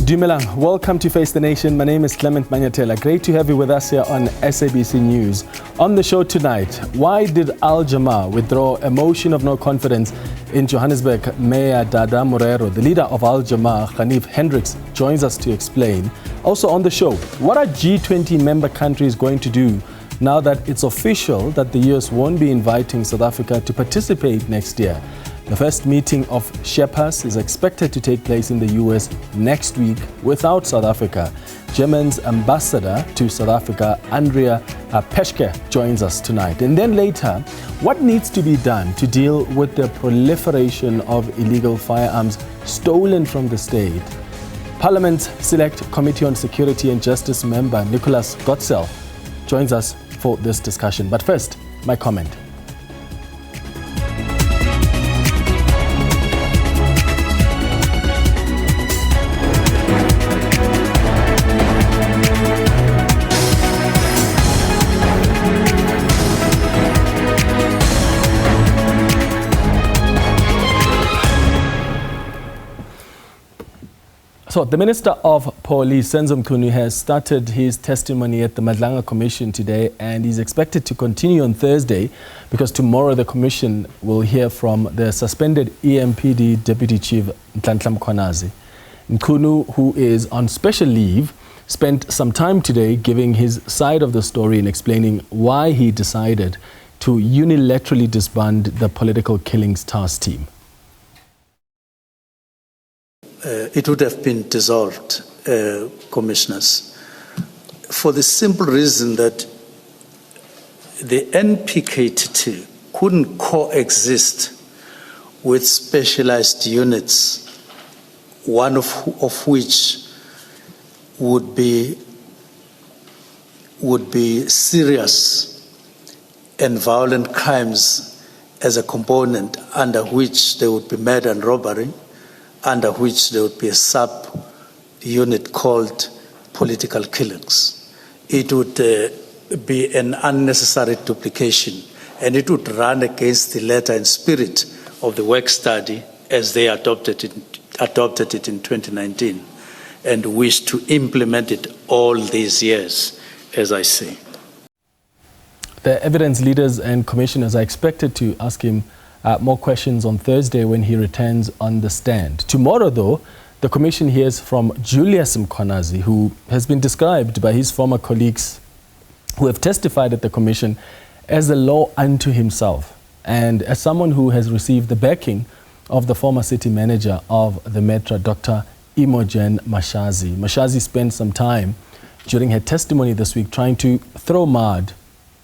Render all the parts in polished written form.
Dumelang, welcome to Face the Nation. My name is Clement Manyatela. Great to have you with us here on SABC News. On the show tonight, why did Al-Jama withdraw a motion of no confidence in Johannesburg? Mayor Dada Morero, the leader of Al-Jama, Ganief Hendricks, joins us to explain. Also on the show, what are G20 member countries going to do now that it's official that the US won't be inviting South Africa to participate next year? The first meeting of SAPS is expected to take place in the US next week without South Africa. Germany's ambassador to South Africa, Andreas Peschke, joins us tonight. And then later, what needs to be done to deal with the proliferation of illegal firearms stolen from the state? Parliament's Select Committee on Security and Justice member Nicholas Gotsell joins us for this discussion. But first, my comment. So the Minister of Police, Senzo Mchunu, has started his testimony at the Madlanga Commission today, and he's expected to continue on Thursday because tomorrow the Commission will hear from the suspended EMPD Deputy Chief Nhlanhla Mkhwanazi. Mchunu, who is on special leave, spent some time today giving his side of the story and explaining why he decided to unilaterally disband the political killings task team. It would have been dissolved, commissioners, for the simple reason that the NPKT2 couldn't coexist with specialized units, one of which would be serious and violent crimes as a component, under which there would be murder and robbery, under which there would be a sub-unit called political killings. It would be an unnecessary duplication, and it would run against the letter and spirit of the work study as they adopted it in 2019 and wish to implement it all these years, as I say. The evidence leaders and commissioners are expected to ask him more questions on Thursday when he returns on the stand. Tomorrow, though, the Commission hears from Julius Mkhwanazi, who has been described by his former colleagues who have testified at the Commission as a law unto himself and as someone who has received the backing of the former city manager of the Metro, Dr. Imogen Mashazi. Mashazi spent some time during her testimony this week trying to throw mud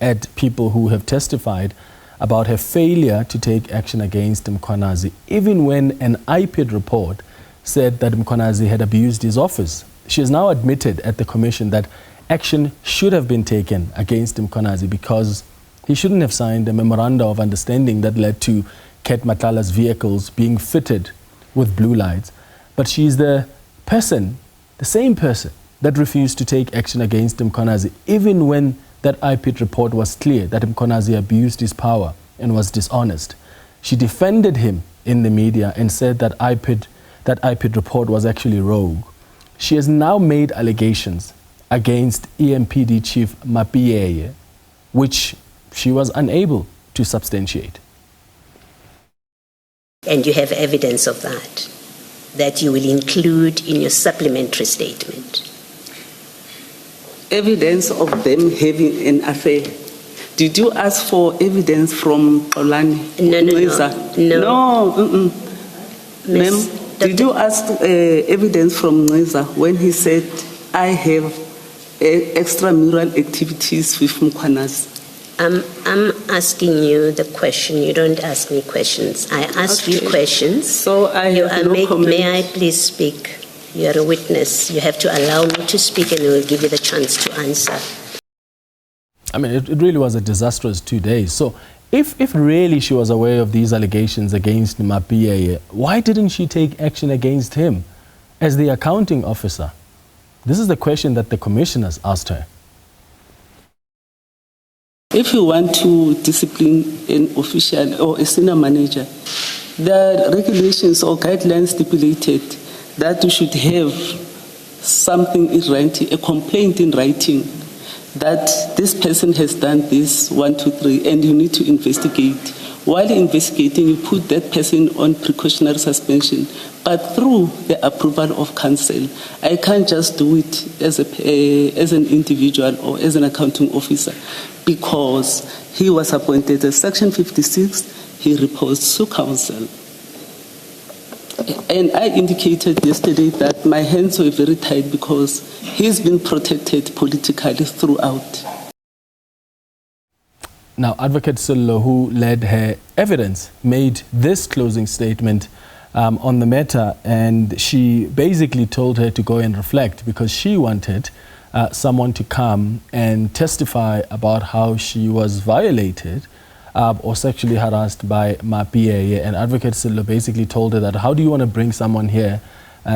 at people who have testified about her failure to take action against Mkhwanazi, even when an IPID report said that Mkhwanazi had abused his office. She has now admitted at the Commission that action should have been taken against Mkhwanazi because he shouldn't have signed a memorandum of understanding that led to Ket Matlala's vehicles being fitted with blue lights. But she's the same person that refused to take action against Mkhwanazi, even when that IPID report was clear that Mkhwanazi abused his power and was dishonest. She defended him in the media and said that IPID report was actually rogue. She has now made allegations against EMPD Chief Mapiyeye, which she was unable to substantiate. And you have evidence of that you will include in your supplementary statement. Evidence of them having an affair. Did you ask for evidence from Olani? No. Ma'am, did you ask evidence from Neza when he said, I have extramural activities with Mkhwanazi? I'm asking you the question. You don't ask me questions. I ask you questions. So I have no comment. May I please speak? You are a witness. You have to allow me to speak and we'll give you the chance to answer. I mean, it really was a disastrous 2 days. So if really she was aware of these allegations against Mapiyeye, why didn't she take action against him as the accounting officer? This is the question that the commissioners asked her. If you want to discipline an official or a senior manager, there are regulations or guidelines stipulated that you should have something in writing, a complaint in writing, that this person has done this, 1, 2, 3, and you need to investigate. While investigating, you put that person on precautionary suspension, but through the approval of council. I can't just do it as an individual or as an accounting officer, because he was appointed as Section 56, he reports to council. And I indicated yesterday that my hands were very tight because he's been protected politically throughout. Now, Advocate Sello, who led her evidence, made this closing statement on the matter, and she basically told her to go and reflect because she wanted someone to come and testify about how she was violated or sexually harassed by Mapia. And Advocate Sello basically told her that, how do you want to bring someone here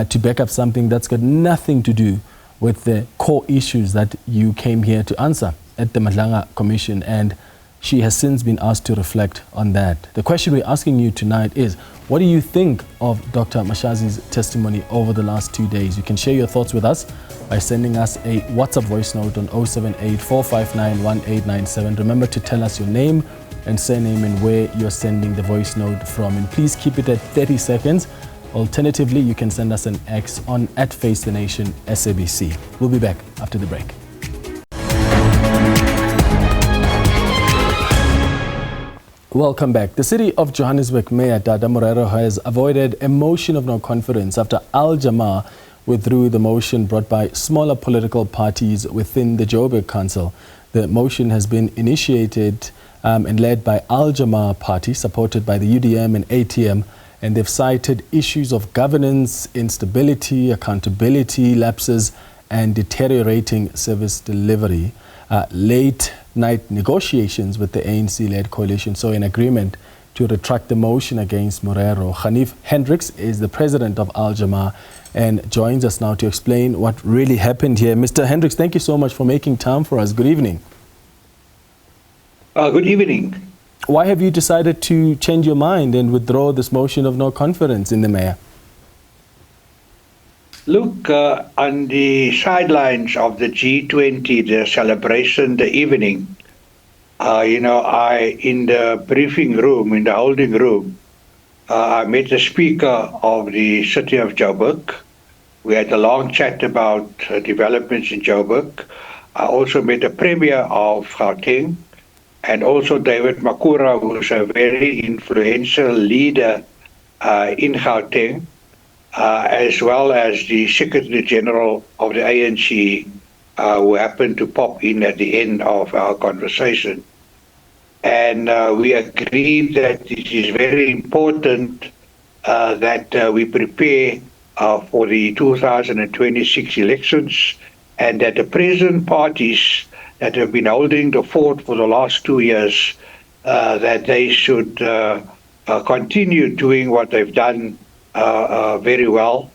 to back up something that's got nothing to do with the core issues that you came here to answer at the Madlanga Commission? And she has since been asked to reflect on that. The question we're asking you tonight is, what do you think of Dr. Mashazi's testimony over the last 2 days? You can share your thoughts with us by sending us a WhatsApp voice note on 078-459-1897. Remember to tell us your name and surname and where you're sending the voice note from. And please keep it at 30 seconds. Alternatively, you can send us an X on @FaceTheNation SABC. We'll be back after the break. Welcome back. The city of Johannesburg Mayor Dada Morero has avoided a motion of no confidence after Jama-ah withdrew the motion brought by smaller political parties within the Joburg Council. The motion has been initiated and led by Jama-ah Party, supported by the UDM and ATM, and they've cited issues of governance, instability, accountability, lapses, and deteriorating service delivery. Late night negotiations with the ANC-led coalition saw an agreement to retract the motion against Morero. Ganief Hendricks is the president of Jama-ah and joins us now to explain what really happened here. Mr. Hendricks, thank you so much for making time for us. Good evening. Good evening. Why have you decided to change your mind and withdraw this motion of no confidence in the mayor? Look, on the sidelines of the G20, the celebration, the evening, in the briefing room, in the holding room, I met the speaker of the city of Joburg. We had a long chat about developments in Joburg. I also met the premier of Gauteng, and also David Makura, who is a very influential leader in Gauteng, as well as the Secretary General of the ANC, who happened to pop in at the end of our conversation. And we agreed that it is very important that we prepare for the 2026 elections, and that the present parties that have been holding the fort for the last 2 years, that they should continue doing what they've done very well.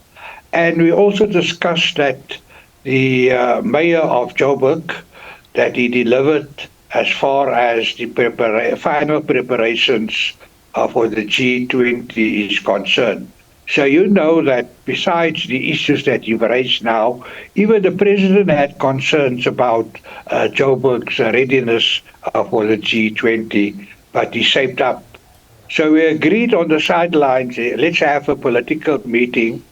And we also discussed that the mayor of Joburg, that he delivered as far as the final preparations for the G20 is concerned. So you know that besides the issues that you've raised now, even the president had concerns about Joburg's readiness for the G20, but he shaped up. So we agreed on the sidelines, let's have a political meeting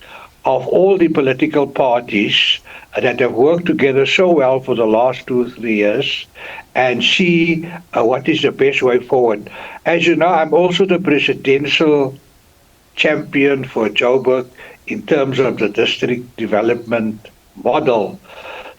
of all the political parties that have worked together so well for the last 2-3 years and see what is the best way forward. As you know, I'm also the presidential champion for Joburg in terms of the district development model.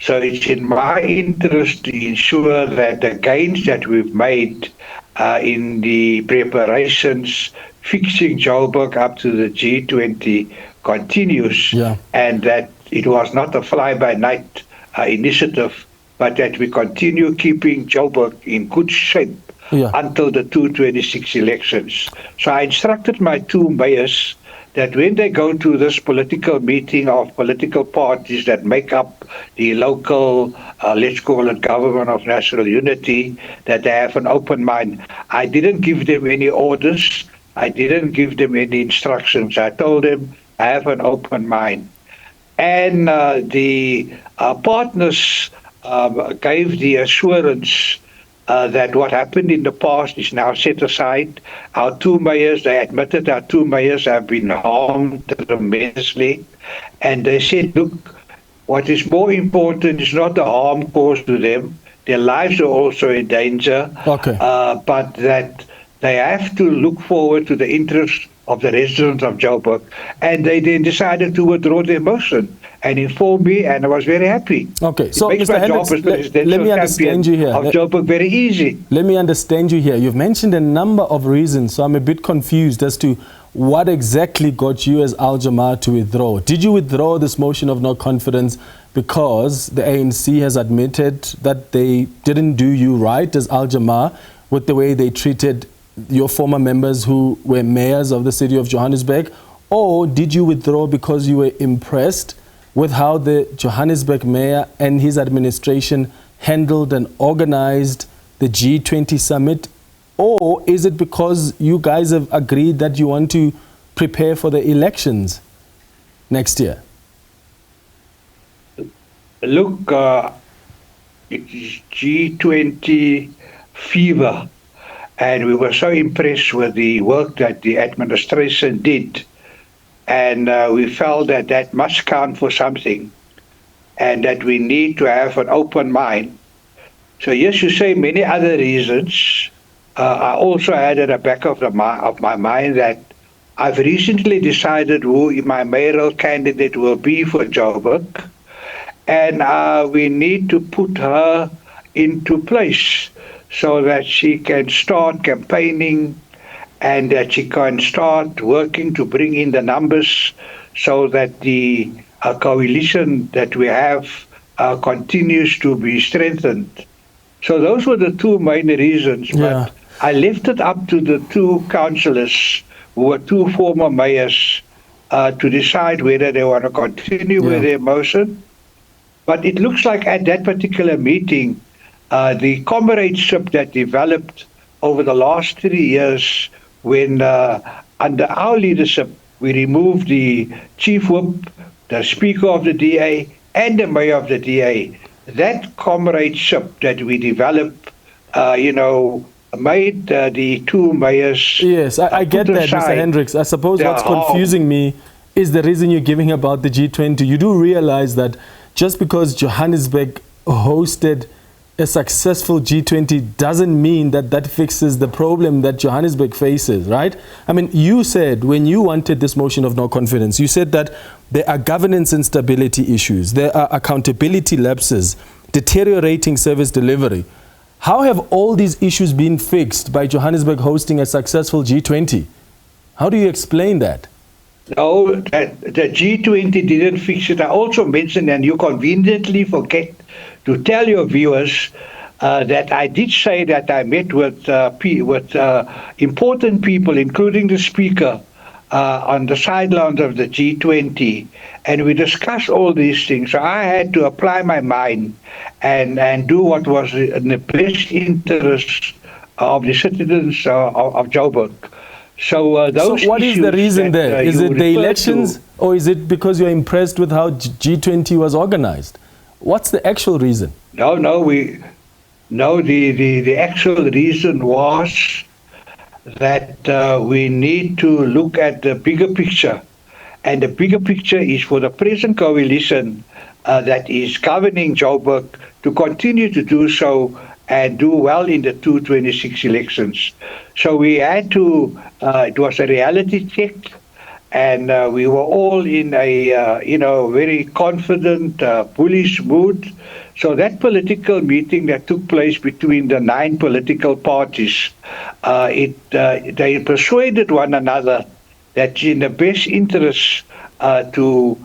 So it's in my interest to ensure that the gains that we've made in the preparations, fixing Joburg up to the G20 continues, and that it was not a fly-by-night initiative, but that we continue keeping Joburg in good shape until the 2026 elections. So I instructed my 2 mayors that when they go to this political meeting of political parties that make up the local, let's call it government of national unity, that they have an open mind. I didn't give them any orders. I didn't give them any instructions. I told them I have an open mind. and the partners gave the assurance that what happened in the past is now set aside. Our two mayors, they admitted our two mayors have been harmed tremendously. And they said, look, what is more important is not the harm caused to them. Their lives are also in danger. Okay. But that they have to look forward to the interests of the residents of Joburg. And they then decided to withdraw their motion and informed me, and I was very happy. Okay, so it makes Mr. my job Hendricks, as let me understand you here. Of Joburg very easy. Let me understand you here. You've mentioned a number of reasons, so I'm a bit confused as to what exactly got you as Jama-ah to withdraw. Did you withdraw this motion of no confidence because the ANC has admitted that they didn't do you right as Jama-ah with the way they treated your former members who were mayors of the city of Johannesburg? Or did you withdraw because you were impressed with how the Johannesburg mayor and his administration handled and organized the G20 Summit? Or is it because you guys have agreed that you want to prepare for the elections next year? Look, it's G20 fever, and we were so impressed with the work that the administration did. And we felt that that must count for something, and that we need to have an open mind. So yes, you say many other reasons. I also had at the back of my mind that I've recently decided who my mayoral candidate will be for Joburg, and we need to put her into place so that she can start campaigning and that she can start working to bring in the numbers so that the coalition that we have continues to be strengthened. So those were the two main reasons. Yeah. But I left it up to the two councillors, who were two former mayors, to decide whether they want to continue with their motion. But it looks like at that particular meeting, the comradeship that developed over the last 3 years, when under our leadership we removed the chief whip, the speaker of the DA, and the mayor of the DA, that comradeship that we developed, made the two mayors. Yes, I get that, Mr. Hendricks. I suppose what's confusing me is the reason you're giving about the G20. You do realize that just because Johannesburg hosted a successful G20 doesn't mean that that fixes the problem that Johannesburg faces, right? I mean, you said when you wanted this motion of no confidence, you said that there are governance instability issues, there are accountability lapses, deteriorating service delivery. How have all these issues been fixed by Johannesburg hosting a successful G20? How do you explain that? No, the G20 didn't fix it. I also mentioned, and you conveniently forget to tell your viewers that I did say that I met with important people, including the speaker, on the sidelines of the G20, and we discussed all these things. So I had to apply my mind and do what was in the best interest of the citizens of Joburg. So those. So what is the reason there? Is it the elections, or is it because you're impressed with how G20 was organized? What's the actual reason? The actual reason was that we need to look at the bigger picture, and the bigger picture is for the present coalition that is governing Joburg to continue to do so and do well in the 2026 elections. So we had to, it was a reality check, and we were all in a, very confident, bullish mood. So that political meeting that took place between the 9 political parties, they persuaded one another that in the best interest to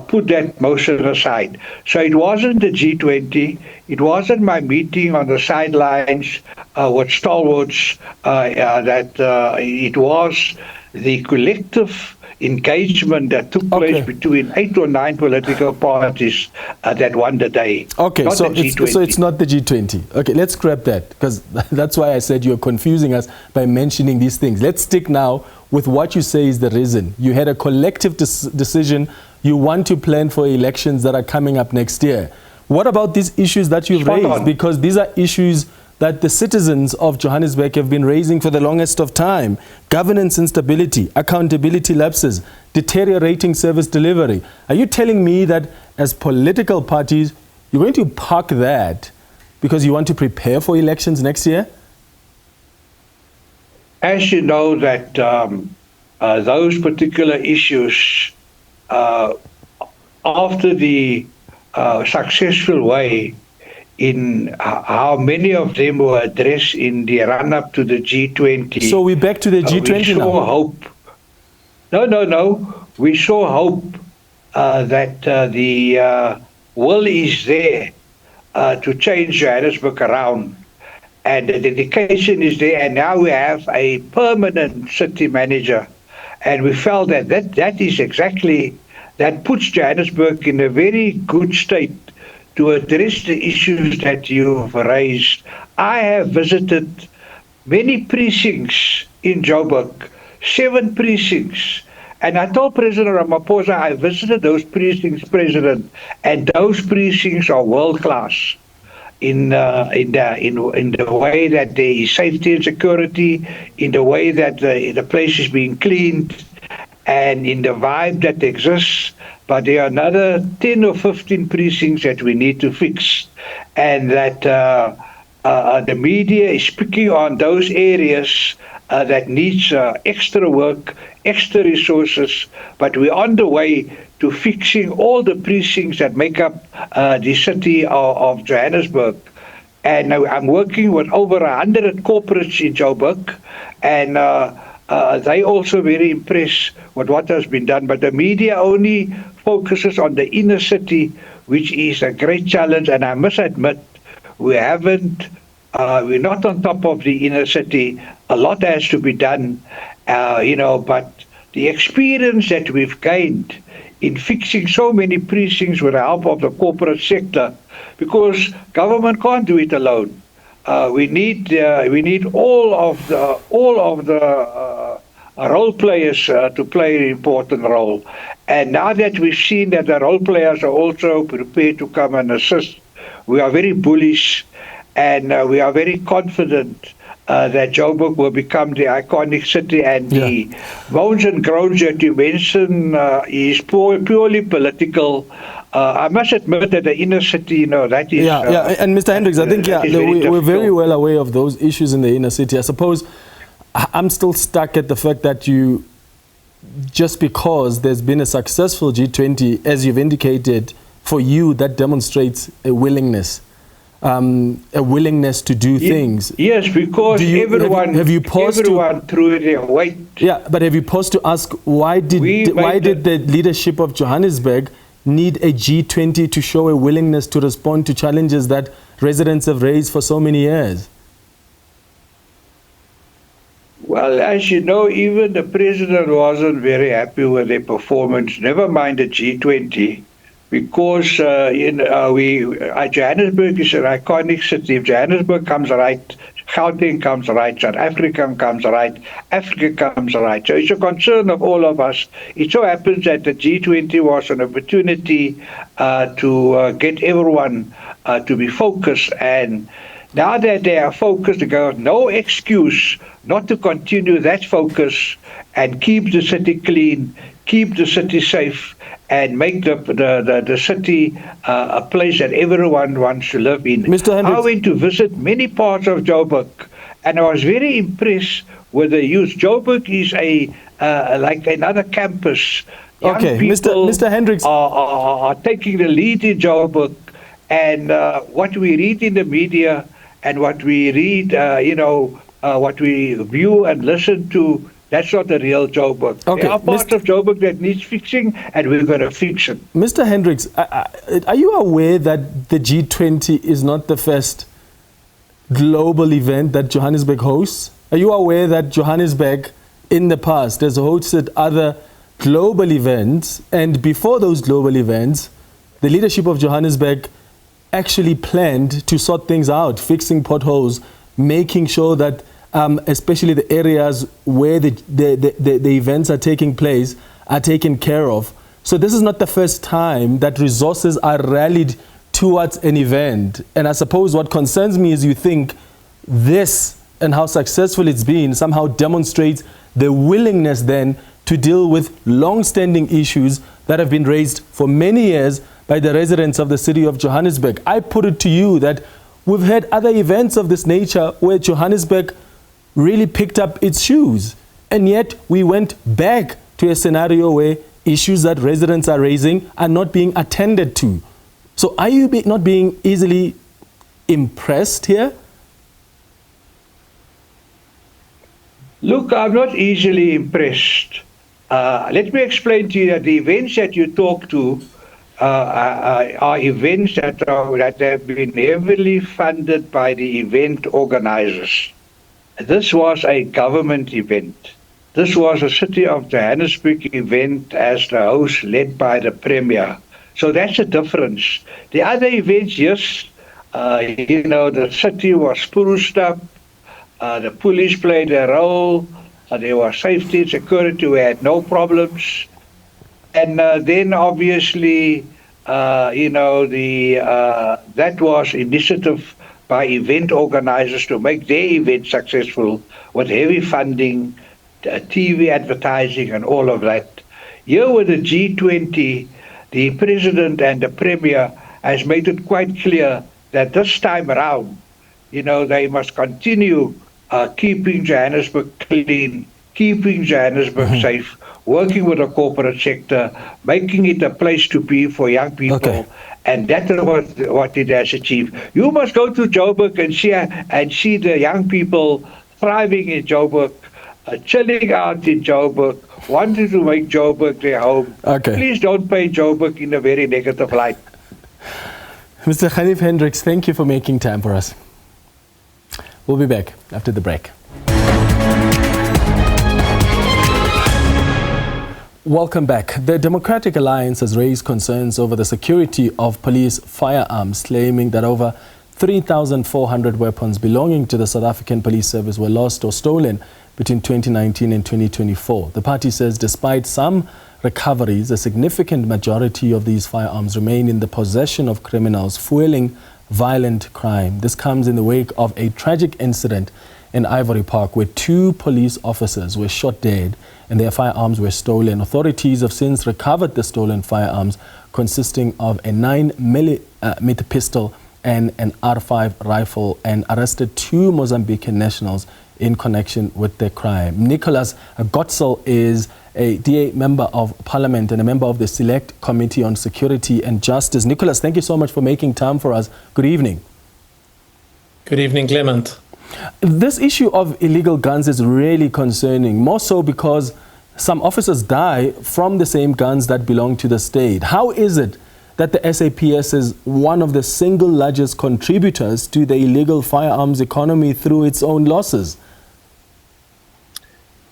put that motion aside. So it wasn't the G20, it wasn't my meeting on the sidelines with stalwarts, it was the collective engagement that took place between 8 or 9 political parties that won the day. Okay, so it's not the G20. Okay, let's scrap that, because that's why I said you're confusing us by mentioning these things. Let's stick now with what you say is the reason. You had a collective decision you want to plan for elections that are coming up next year. What about these issues that you've raised? Because these are issues that the citizens of Johannesburg have been raising for the longest of time. Governance instability, accountability lapses, deteriorating service delivery. Are you telling me that as political parties, you're going to park that because you want to prepare for elections next year? As you know that those particular issues, after the successful way in how many of them were addressed in the run-up to the G20. So we're back to the G20 we saw now? Hope. No. We saw hope that the will is there to change Johannesburg around. And the dedication is there. And now we have a permanent city manager. And we felt that is exactly, that puts Johannesburg in a very good state to address the issues that you've raised. I have visited many precincts in Joburg, 7 precincts. And I told President Ramaphosa, I visited those precincts, President, and those precincts are world-class in the way that there is safety and security, in the way that the place is being cleaned, and in the vibe that exists. But there are another 10 or 15 precincts that we need to fix, and that the media is picking on those areas that needs extra work, extra resources, but we're on the way to fixing all the precincts that make up the city of Johannesburg. And I'm working with over 100 corporates in Joburg, and they also very impressed with what has been done. But the media only focuses on the inner city, which is a great challenge. And I must admit, we're not on top of the inner city. A lot has to be done, but the experience that we've gained in fixing so many precincts with the help of the corporate sector, because government can't do it alone. We need all of the role players to play an important role. And now that we've seen that the role players are also prepared to come and assist, we are very bullish, and we are very confident that Joburg will become the iconic city. And the moans and groans that you mentioned is purely political. I must admit that the inner city, that is... And Mr. Hendricks, I think, we're very well aware of those issues in the inner city. I suppose I'm still stuck at the fact that just because there's been a successful G20, as you've indicated, for you, that demonstrates a willingness to do things. Yes, because everyone threw their weight. Yeah, but have you paused to ask why did the leadership of Johannesburg need a G20 to show a willingness to respond to challenges that residents have raised for so many years? Well, as you know, even the president wasn't very happy with their performance, never mind the G20. Because Johannesburg is an iconic city. If Johannesburg comes right, Gauteng comes right, South Africa comes right, Africa comes right. So it's a concern of all of us. It so happens that the G20 was an opportunity to get everyone to be focused. And now that they are focused, they got no excuse not to continue that focus and keep the city clean, keep the city safe, and make the city a place that everyone wants to live in. Mr. Hendricks. I went to visit many parts of Joburg, and I was very impressed with the youth. Joburg is like another campus. Okay, Mr. Hendricks are taking the lead in Joburg, and what we read in the media and what we read, what we view and listen to, that's not the real Joburg. Okay. There are parts of Joburg that needs fixing, and we're going to fix it. Mr. Hendricks, are you aware that the G20 is not the first global event that Johannesburg hosts? Are you aware that Johannesburg, in the past, has hosted other global events, and before those global events, the leadership of Johannesburg actually planned to sort things out, fixing potholes, making sure that especially the areas where the events are taking place are taken care of. So this is not the first time that resources are rallied towards an event. And I suppose what concerns me is you think this and how successful it's been somehow demonstrates the willingness then to deal with long-standing issues that have been raised for many years by the residents of the city of Johannesburg. I put it to you that we've had other events of this nature where Johannesburg really picked up its shoes, and yet we went back to a scenario where issues that residents are raising are not being attended to. So are you not being easily impressed here? Look, I'm not easily impressed. Let me explain to you that the events that you talk to are events that have been heavily funded by the event organizers. This was a government event. This was a City of Johannesburg event as the host, led by the Premier. So that's the difference. The other events, yes, the city was spruced up, the police played a role, there was safety and security, we had no problems. And then obviously, that was initiative by event organizers to make their event successful with heavy funding, TV advertising and all of that. Here with the G20, the President and the Premier has made it quite clear that this time around, they must continue keeping Johannesburg clean, keeping Johannesburg safe, working with the corporate sector, making it a place to be for young people. Okay. And that is what it has achieved. You must go to Joburg and see the young people thriving in Joburg, chilling out in Joburg, wanting to make Joburg their home. Okay. Please don't paint Joburg in a very negative light. Mr. Ganief Hendricks, thank you for making time for us. We'll be back after the break. Welcome back. The Democratic Alliance has raised concerns over the security of police firearms, claiming that over 3,400 weapons belonging to the South African Police Service were lost or stolen between 2019 and 2024. The party says despite some recoveries, a significant majority of these firearms remain in the possession of criminals fueling violent crime. This comes in the wake of a tragic incident in Ivory Park where 2 police officers were shot dead and their firearms were stolen. Authorities have since recovered the stolen firearms, consisting of a 9mm pistol and an R5 rifle, and arrested 2 Mozambican nationals in connection with the crime. Nicholas Gotsell is a DA member of Parliament and a member of the Select Committee on Security and Justice. Nicholas, thank you so much for making time for us. Good evening. Good evening, Clement. This issue of illegal guns is really concerning, more so because some officers die from the same guns that belong to the state. How is it that the SAPS is one of the single largest contributors to the illegal firearms economy through its own losses?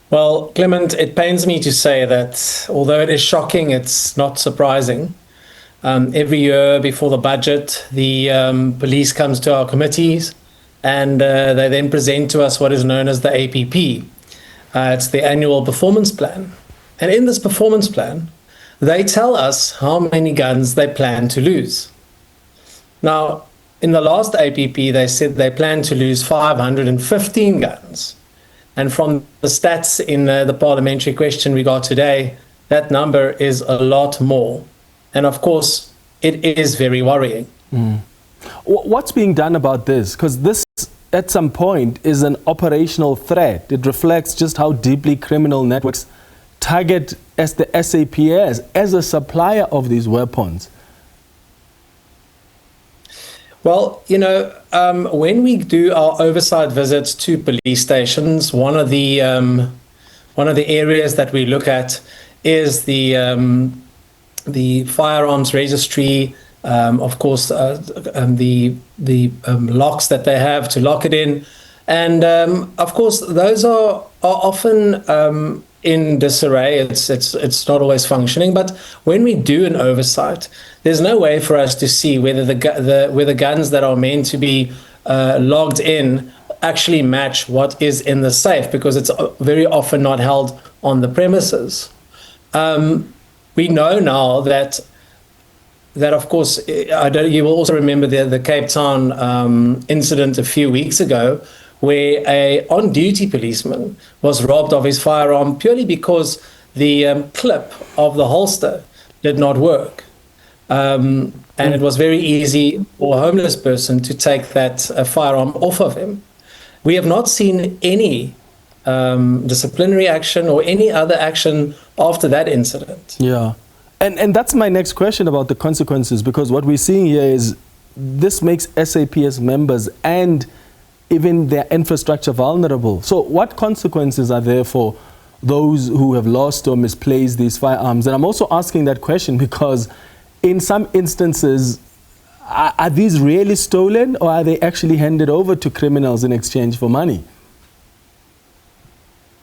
Well, Clement, it pains me to say that although it is shocking, it's not surprising. Every year before the budget, the police comes to our committees and they then present to us what is known as the APP. It's the annual performance plan. And in this performance plan, they tell us how many guns they plan to lose. Now, in the last APP, they said they plan to lose 515 guns. And from the stats in the parliamentary question we got today, that number is a lot more. And of course, it is very worrying. What's being done about this? Because this, at some point, is an operational threat. It reflects just how deeply criminal networks target as the SAPS as a supplier of these weapons. Well, when we do our oversight visits to police stations, one of the areas that we look at is the firearms registry. Of course, the locks that they have to lock it in, and of course, those are often in disarray. It's not always functioning. But when we do an oversight, there's no way for us to see whether the guns that are meant to be logged in actually match what is in the safe, because it's very often not held on the premises. we know now that of course, you will also remember the Cape Town incident a few weeks ago, where a on-duty policeman was robbed of his firearm purely because the clip of the holster did not work. And it was very easy for a homeless person to take that firearm off of him. We have not seen any disciplinary action or any other action after that incident. Yeah. And that's my next question about the consequences, because what we're seeing here is this makes SAPS members and even their infrastructure vulnerable. So what consequences are there for those who have lost or misplaced these firearms? And I'm also asking that question because in some instances, are these really stolen, or are they actually handed over to criminals in exchange for money?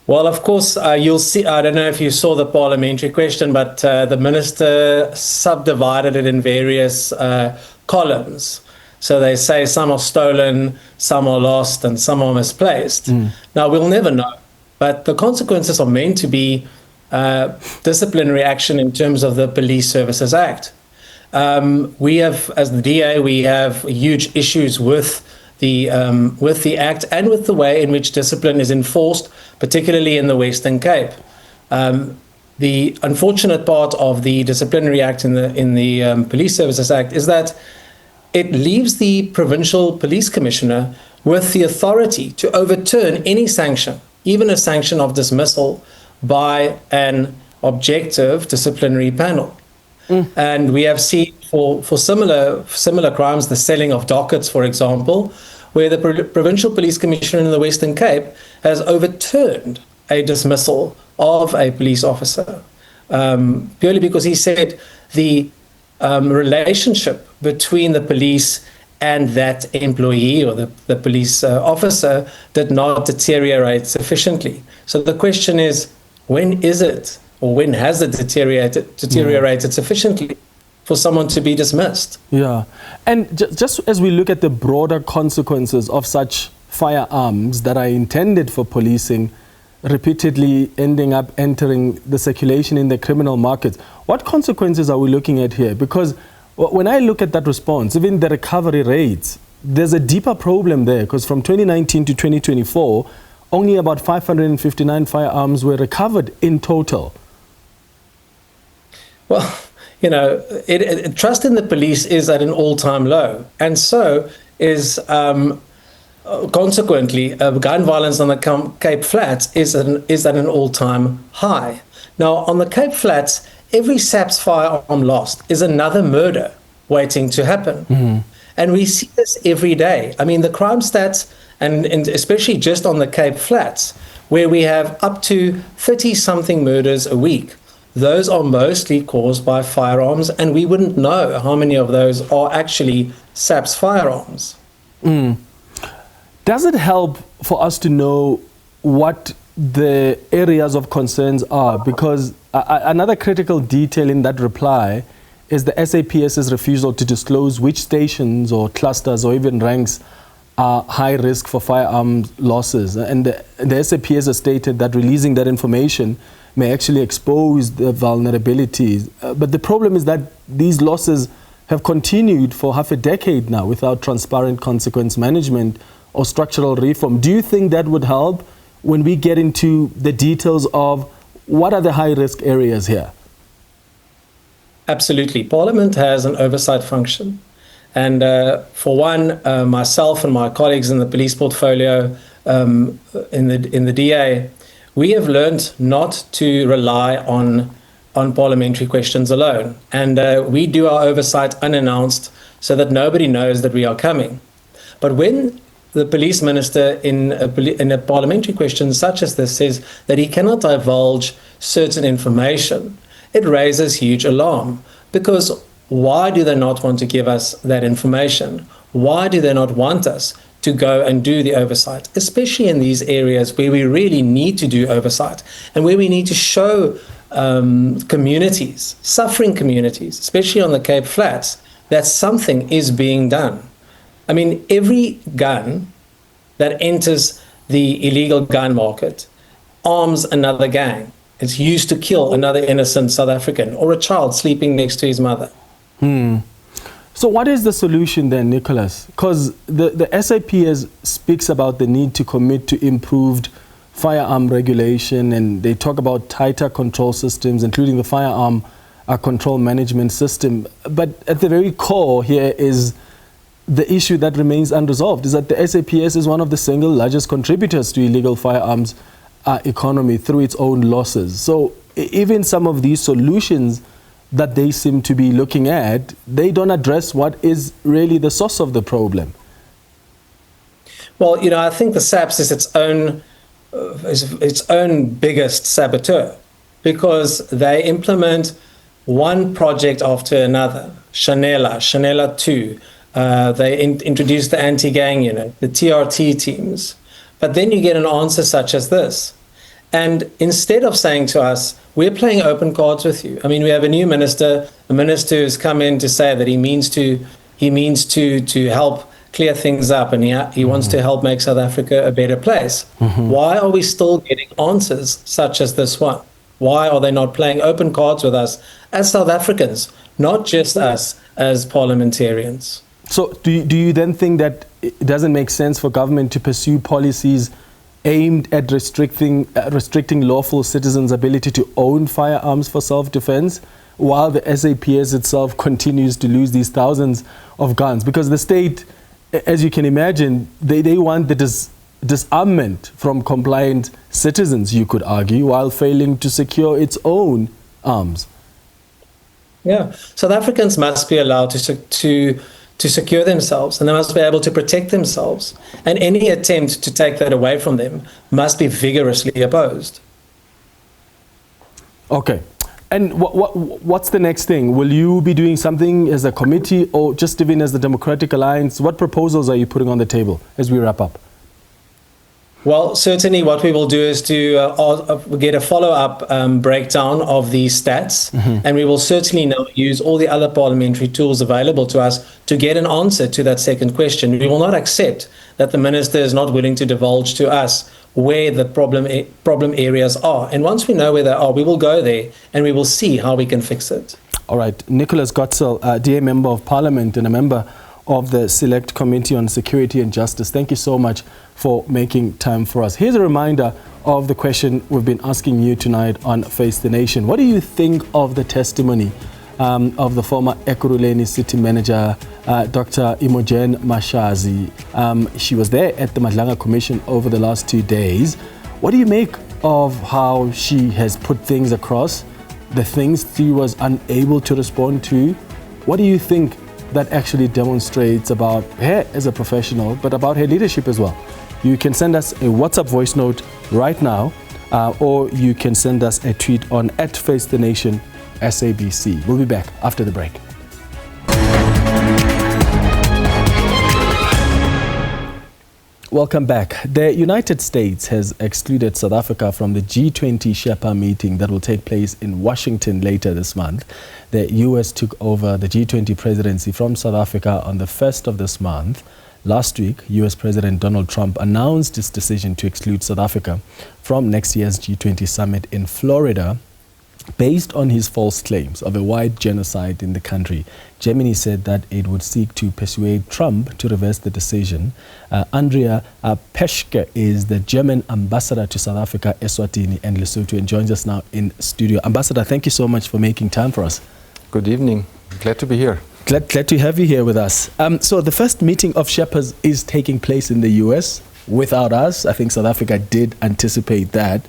Well, of course, you'll see, I don't know if you saw the parliamentary question, but the minister subdivided it in various columns. So they say some are stolen, some are lost, and some are misplaced. Now, we'll never know, but the consequences are meant to be disciplinary action in terms of the Police Services Act. We have, as the DA, we have huge issues with the Act and with the way in which discipline is enforced, particularly in the Western Cape. The unfortunate part of the Disciplinary Act in the Police Services Act is that it leaves the Provincial Police Commissioner with the authority to overturn any sanction, even a sanction of dismissal, by an objective disciplinary panel. And we have seen for similar crimes, the selling of dockets, for example, where the Provincial Police Commissioner in the Western Cape has overturned a dismissal of a police officer, purely because he said the relationship between the police and that employee or the police officer did not deteriorate sufficiently. So the question is, when is it, or when has it deteriorated sufficiently for someone to be dismissed? Yeah. And just as we look at the broader consequences of such firearms that are intended for policing, repeatedly ending up entering the circulation in the criminal markets, what consequences are we looking at here? Because when I look at that response, even the recovery rates, there's a deeper problem there, because from 2019 to 2024, only about 559 firearms were recovered in total. Well, you know, trust in the police is at an all-time low, and so is consequently gun violence on the Cape Flats is at an all-time high. Now, on the Cape Flats, every SAPS firearm lost is another murder waiting to happen, and we see this every day. I mean, the crime stats, and especially just on the Cape Flats, where we have up to 30-something murders a week. Those are mostly caused by firearms, and we wouldn't know how many of those are actually SAPS firearms. Does it help for us to know what the areas of concerns are? Because another critical detail in that reply is the SAPS's refusal to disclose which stations or clusters or even ranks are high risk for firearm losses. And the SAPS has stated that releasing that information may actually expose the vulnerabilities. But the problem is that these losses have continued for half a decade now without transparent consequence management or structural reform. Do you think that would help when we get into the details of what are the high-risk areas here? Absolutely. Parliament has an oversight function. And for one, myself and my colleagues in the police portfolio in the DA, we have learned not to rely on parliamentary questions alone. And we do our oversight unannounced so that nobody knows that we are coming. But when the police minister in a parliamentary question such as this says that he cannot divulge certain information, it raises huge alarm. Because why do they not want to give us that information? Why do they not want us to go and do the oversight, especially in these areas where we really need to do oversight and where we need to show communities, suffering communities, especially on the Cape Flats, that something is being done. I mean, every gun that enters the illegal gun market arms another gang. It's used to kill another innocent South African or a child sleeping next to his mother. So what is the solution then, Nicholas? Because the SAPS speaks about the need to commit to improved firearm regulation, and they talk about tighter control systems, including the firearm control management system. But at the very core here is the issue that remains unresolved, is that the SAPS is one of the single largest contributors to illegal firearms economy through its own losses. So even some of these solutions that they seem to be looking at, they don't address what is really the source of the problem. Well, I think the SAPS is its own biggest saboteur, because they implement one project after another. Chanela 2, they introduce the anti-gang unit, the TRT teams. But then you get an answer such as this. And instead of saying to us, we're playing open cards with you. I mean, we have a new minister. The minister has come in to say that he means to help clear things up, and he wants to help make South Africa a better place. Why are we still getting answers such as this one? Why are they not playing open cards with us as South Africans, not just us as parliamentarians? So do you then think that it doesn't make sense for government to pursue policies aimed at restricting lawful citizens' ability to own firearms for self-defense, while the SAPS itself continues to lose these thousands of guns? Because the state, as you can imagine, they want the disarmament from compliant citizens, you could argue, while failing to secure its own arms. Yeah, South Africans must be allowed to secure themselves, and they must be able to protect themselves. And any attempt to take that away from them must be vigorously opposed. Okay. And what's the next thing? Will you be doing something as a committee, or just even as the Democratic Alliance? What proposals are you putting on the table as we wrap up? Well, certainly what we will do is to get a follow-up breakdown of these stats, and we will certainly now use all the other parliamentary tools available to us to get an answer to that second question. We will not accept that the minister is not willing to divulge to us where the problem areas are. And once we know where they are, we will go there and we will see how we can fix it. All right. Nicholas Gotsell, DA Member of Parliament and a member of the Select Committee on Security and Justice, thank you so much for making time for us. Here's a reminder of the question we've been asking you tonight on Face the Nation. What do you think of the testimony of the former Ekurhuleni City Manager, Dr. Imogen Mashazi? She was there at the Madlanga Commission over the last 2 days. What do you make of how she has put things across, the things she was unable to respond to? What do you think that actually demonstrates about her as a professional, but about her leadership as well? You can send us a WhatsApp voice note right now, or you can send us a tweet on @FaceTheNation SABC. We'll be back after the break. Welcome back. The United States has excluded South Africa from the G20 Sherpa meeting that will take place in Washington later this month. The US took over the G20 presidency from South Africa on the 1st of this month. Last week, US President Donald Trump announced his decision to exclude South Africa from next year's G20 Summit in Florida, based on his false claims of a white genocide in the country. Germany said that it would seek to persuade Trump to reverse the decision. Andreas Peschke is the German ambassador to South Africa, Eswatini and Lesotho, and joins us now in studio. Ambassador, thank you so much for making time for us. Good evening. Glad to be here. Glad to have you here with us. So the first meeting of Sherpas is taking place in the US without us. I think South Africa did anticipate that.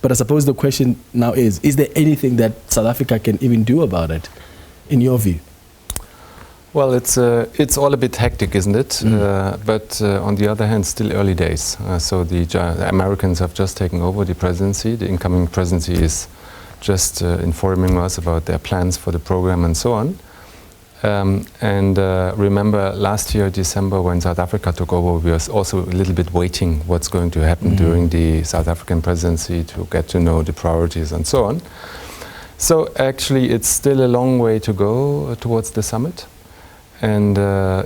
But I suppose the question now is there anything that South Africa can even do about it, in your view? Well, it's all a bit hectic, isn't it? But on the other hand, still early days. So the Americans have just taken over the presidency. The incoming presidency is just informing us about their plans for the program and so on. Remember last year, December, when South Africa took over, we were also a little bit waiting what's going to happen during the South African presidency to get to know the priorities and so on. So actually, it's still a long way to go towards the summit. And,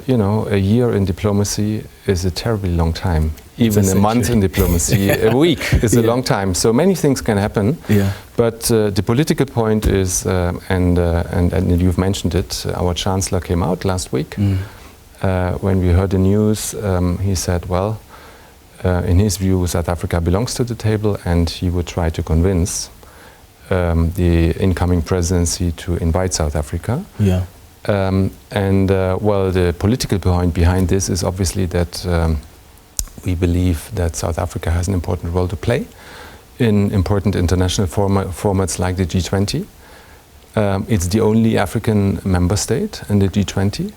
you know, a year in diplomacy is a terribly long time. Even a month in diplomacy, a week is a long time. So many things can happen. Yeah. But the political point is, and you've mentioned it, our Chancellor came out last week. When we heard the news, he said, well, in his view, South Africa belongs to the table, and he would try to convince the incoming presidency to invite South Africa. Yeah. Well, the political point behind this is obviously that we believe that South Africa has an important role to play in important international formats like the G20. It's the only African member state in the G20.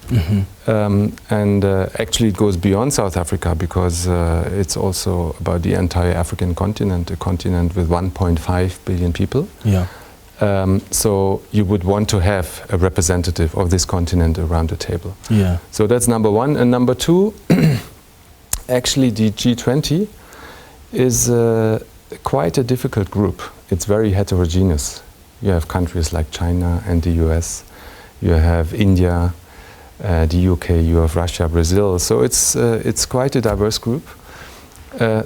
Actually it goes beyond South Africa, because it's also about the entire African continent, a continent with 1.5 billion people. Yeah. So you would want to have a representative of this continent around the table. Yeah. So that's number one. And number two, actually the G20 is quite a difficult group. It's very heterogeneous. You have countries like China and the US. You have India, the UK, you have Russia, Brazil. So it's quite a diverse group.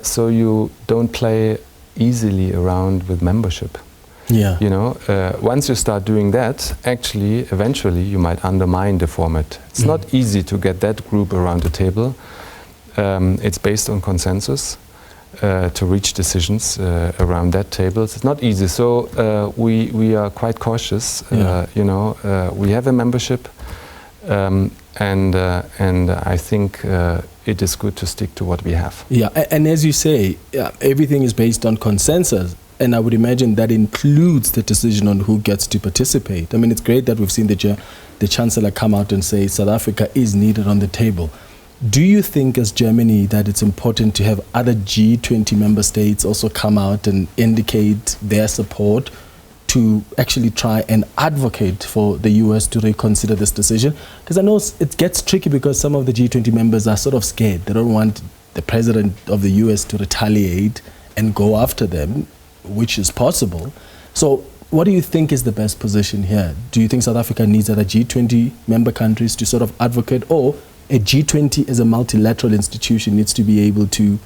So you don't play easily around with membership. Yeah. You know, once you start doing that, actually, eventually you might undermine the format. It's not easy to get that group around the table. It's based on consensus to reach decisions around that table. It's not easy. So we are quite cautious. You know, we have a membership, and I think it is good to stick to what we have. Yeah, and as you say, everything is based on consensus. And I would imagine that includes the decision on who gets to participate. I mean, it's great that we've seen the Chancellor come out and say South Africa is needed on the table. Do you think, as Germany, that it's important to have other G20 member states also come out and indicate their support to actually try and advocate for the US to reconsider this decision? Because I know it gets tricky, because some of the G20 members are sort of scared. They don't want the president of the US to retaliate and go after them, which is possible. So what do you think is the best position here? Do you think South Africa needs other G20 member countries to sort of advocate, or a G20 as a multilateral institution needs to be able to,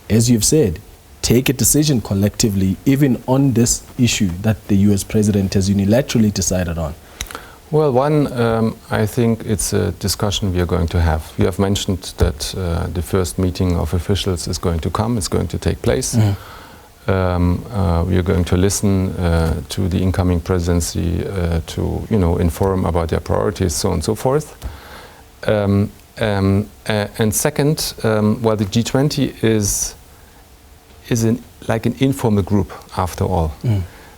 as you've said, take a decision collectively, even on this issue that the US president has unilaterally decided on? Well, one, I think it's a discussion we are going to have. You have mentioned that the first meeting of officials is going to come, it's going to take place. We are going to listen to the incoming presidency to, you know, inform about their priorities, so on and so forth. And second, well, the G20 is like an informal group after all.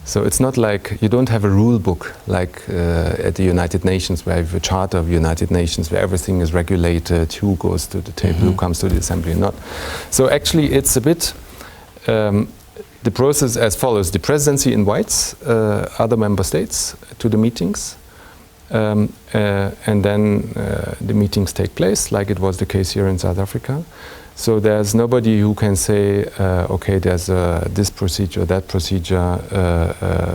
So it's not like, you don't have a rule book like at the United Nations, where you have a charter of the United Nations where everything is regulated, who goes to the table, who comes to the assembly and not. So actually it's a bit the process as follows. The presidency invites other member states to the meetings, and then the meetings take place, like it was the case here in South Africa. So there's nobody who can say, okay, there's this procedure, that procedure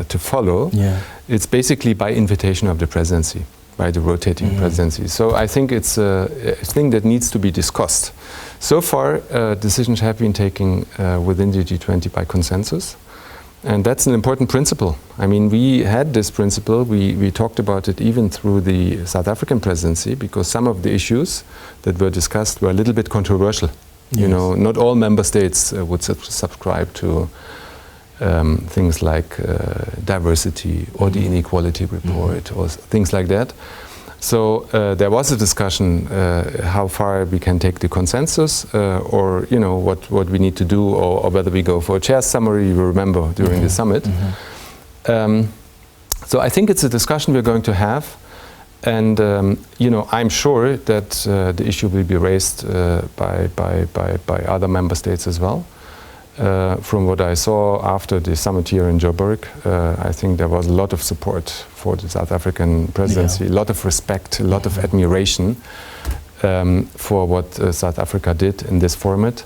to follow. Yeah. It's basically by invitation of the presidency, by the rotating presidency. So I think it's a thing that needs to be discussed. So far, decisions have been taken within the G20 by consensus. And that's an important principle. I mean, we had this principle, we talked about it even through the South African presidency, because some of the issues that were discussed were a little bit controversial. Yes. You know, not all member states would subscribe to things like diversity or the inequality report or things like that. So there was a discussion how far we can take the consensus, or you know what we need to do, or whether we go for a chair summary. You remember during the summit. So I think it's a discussion we're going to have, and you know, I'm sure that the issue will be raised by other member states as well. From what I saw after the summit here in Joburg, I think there was a lot of support for the South African presidency, a lot of respect, a lot of admiration for what South Africa did in this format.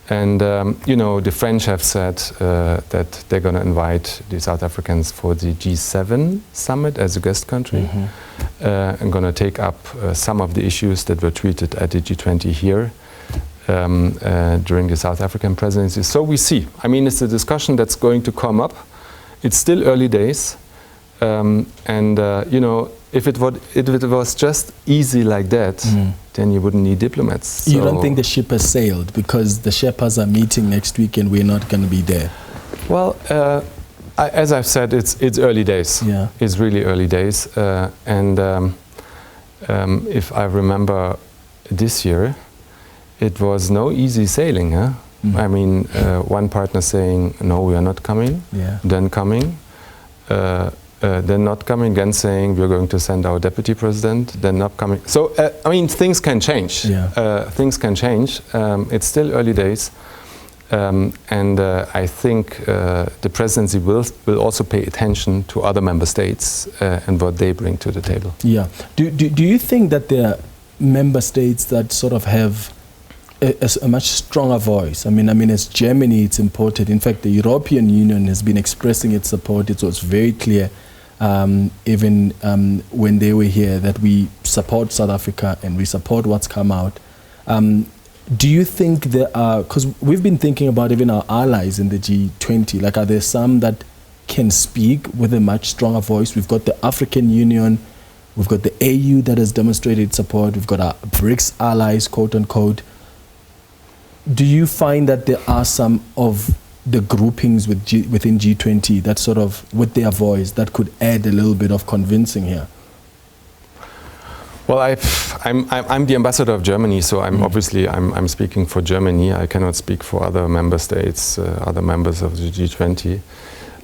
And the French have said that they're going to invite the South Africans for the G7 summit as a guest country, and going to take up some of the issues that were treated at the G20 here during the South African presidency. So we see. I mean, it's a discussion that's going to come up. It's still early days, if it was just easy like that, then you wouldn't need diplomats. You don't think the ship has sailed because the Sherpas are meeting next week and we're not going to be there? Well, as I've said, it's early days. Yeah. It's really early days. If I remember this year, it was no easy sailing. Huh? I mean, one partner saying, no, we are not coming, then coming. Then not coming, again saying we're going to send our deputy president, then not coming. So, I mean, things can change. Things can change. It's still early days. I think the presidency will also pay attention to other member states and what they bring to the table. Yeah. Do you think that there are member states that sort of have a much stronger voice? I mean, as Germany, it's important. In fact, the European Union has been expressing its support. It was very clear, even when they were here, that we support South Africa and we support what's come out. Do you think there are, because we've been thinking about even our allies in the G20, like are there some that can speak with a much stronger voice? We've got the African Union, we've got the AU that has demonstrated support, we've got our BRICS allies, quote unquote. Do you find that there are some of the groupings within G20 that sort of, with their voice, that could add a little bit of convincing here? Well, I'm the ambassador of Germany, so obviously I'm speaking for Germany. I cannot speak for other member states, other members of the G20.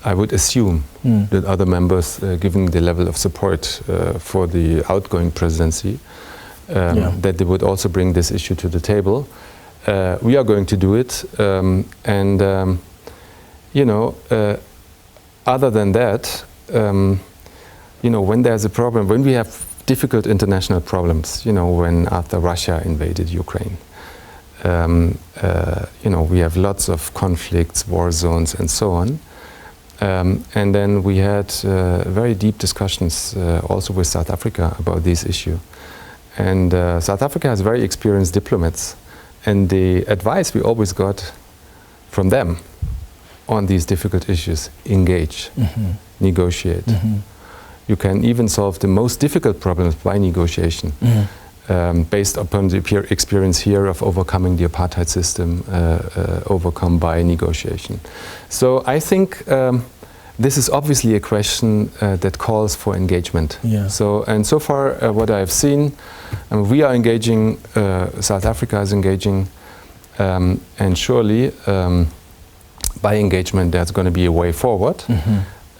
I would assume that other members, given the level of support for the outgoing presidency, that they would also bring this issue to the table. We are going to do it, other than that, when there's a problem, when we have difficult international problems, when after Russia invaded Ukraine, we have lots of conflicts, war zones, and so on. And then we had very deep discussions also with South Africa about this issue. And South Africa has very experienced diplomats. And the advice we always got from them on these difficult issues: engage, negotiate. You can even solve the most difficult problems by negotiation, based upon the experience here of overcoming the apartheid system, overcome by negotiation. So I think this is obviously a question that calls for engagement. So far, what I have seen, we are engaging, South Africa is engaging, and surely by engagement there's going to be a way forward.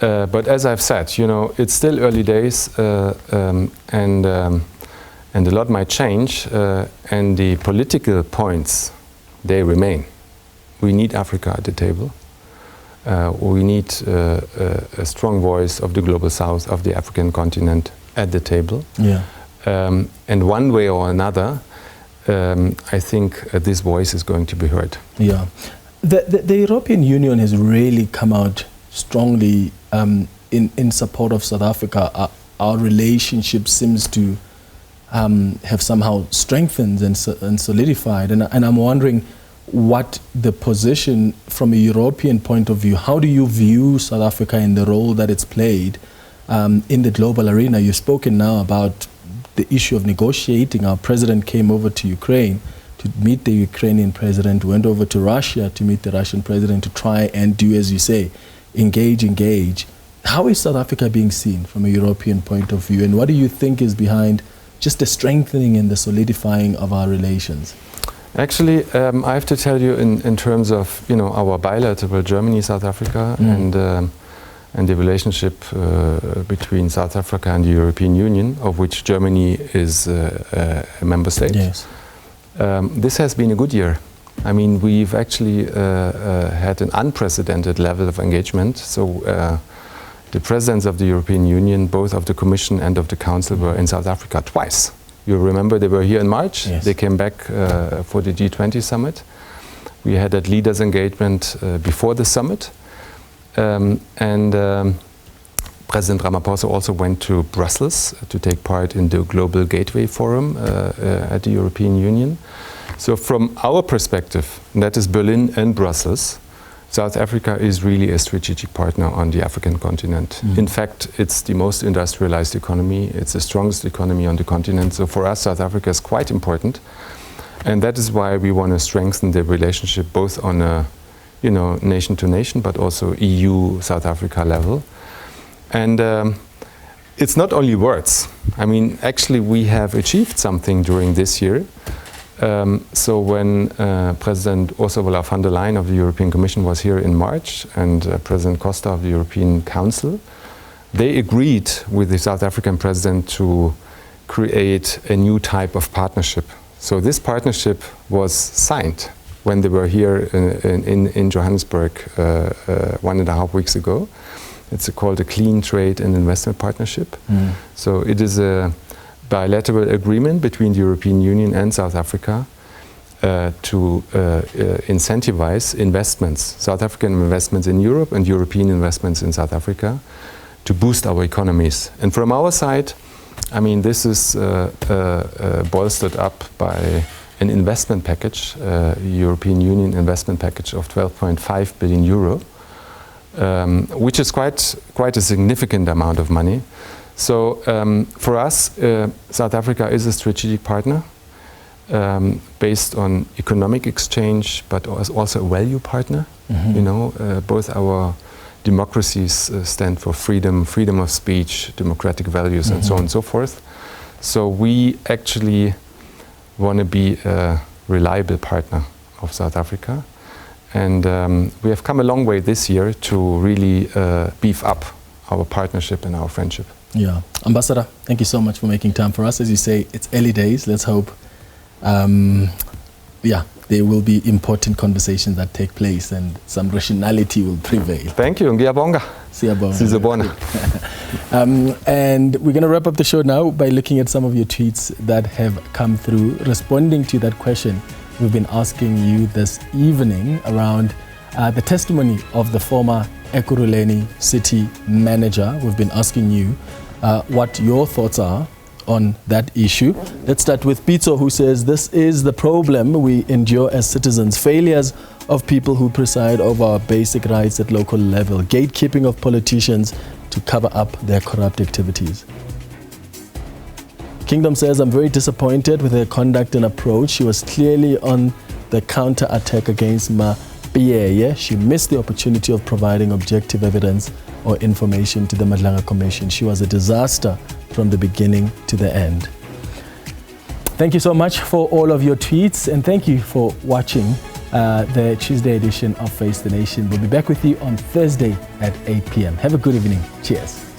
But as I've said, it's still early days, and a lot might change, and the political points, they remain. We need Africa at the table. We need a strong voice of the global south, of the African continent at the table. And one way or another, I think this voice is going to be heard. The European Union has really come out strongly in support of South Africa. Our relationship seems to have somehow strengthened and solidified. And I'm wondering what the position from a European point of view, how do you view South Africa in the role that it's played in the global arena? You've spoken now about the issue of negotiating. Our president came over to Ukraine to meet the Ukrainian president, went over to Russia to meet the Russian president to try and do, as you say, engage. How is South Africa being seen from a European point of view, and what do you think is behind just the strengthening and the solidifying of our relations? Actually, I have to tell you, in terms of our bilateral Germany-South Africa and the relationship between South Africa and the European Union, of which Germany is a member state. This has been a good year. I mean, we've actually had an unprecedented level of engagement. So the presidents of the European Union, both of the Commission and of the Council, were in South Africa twice. You remember they were here in March. They came back for the G20 Summit. We had that leaders engagement before the summit. President Ramaphosa also went to Brussels to take part in the Global Gateway Forum at the European Union. So from our perspective, and that is Berlin and Brussels, South Africa is really a strategic partner on the African continent. In fact, it's the most industrialized economy. It's the strongest economy on the continent. So for us, South Africa is quite important. And that is why we want to strengthen the relationship both on a nation to nation, but also EU-South Africa level. And it's not only words. I mean, actually, we have achieved something during this year. So when President Ursula von der Leyen of the European Commission was here in March and President Costa of the European Council, they agreed with the South African president to create a new type of partnership. So this partnership was signed when they were here in Johannesburg 1.5 weeks ago. It's called a Clean Trade and Investment Partnership. So it is a bilateral agreement between the European Union and South Africa to incentivize investments, South African investments in Europe and European investments in South Africa to boost our economies. And from our side, I mean, this is bolstered up by an investment package, European Union investment package of 12.5 billion euro, which is quite a significant amount of money. So for us, South Africa is a strategic partner based on economic exchange, but also a value partner. Both our democracies stand for freedom of speech, democratic values, and so on and so forth. So we actually want to be a reliable partner of South Africa. And we have come a long way this year to really beef up our partnership and our friendship. Yeah. Ambassador, thank you so much for making time for us. As you say, it's early days. Let's hope there will be important conversations that take place and some rationality will prevail. Thank you. Ngiyabonga. Siyabonga. And we're going to wrap up the show now by looking at some of your tweets that have come through, responding to that question we've been asking you this evening around the testimony of the former Ekurhuleni city manager. We've been asking you what your thoughts are on that issue. Let's start with Pitso, who says, this is the problem we endure as citizens. Failures of people who preside over our basic rights at local level. Gatekeeping of politicians to cover up their corrupt activities. Kingdom says, I'm very disappointed with her conduct and approach. She was clearly on the counter-attack against Mapiyeye. She missed the opportunity of providing objective evidence or information to the Madlanga Commission. She was a disaster from the beginning to the end. Thank you so much for all of your tweets, and thank you for watching the Tuesday edition of Face the Nation. We'll be back with you on Thursday at 8 p.m. Have a good evening. Cheers.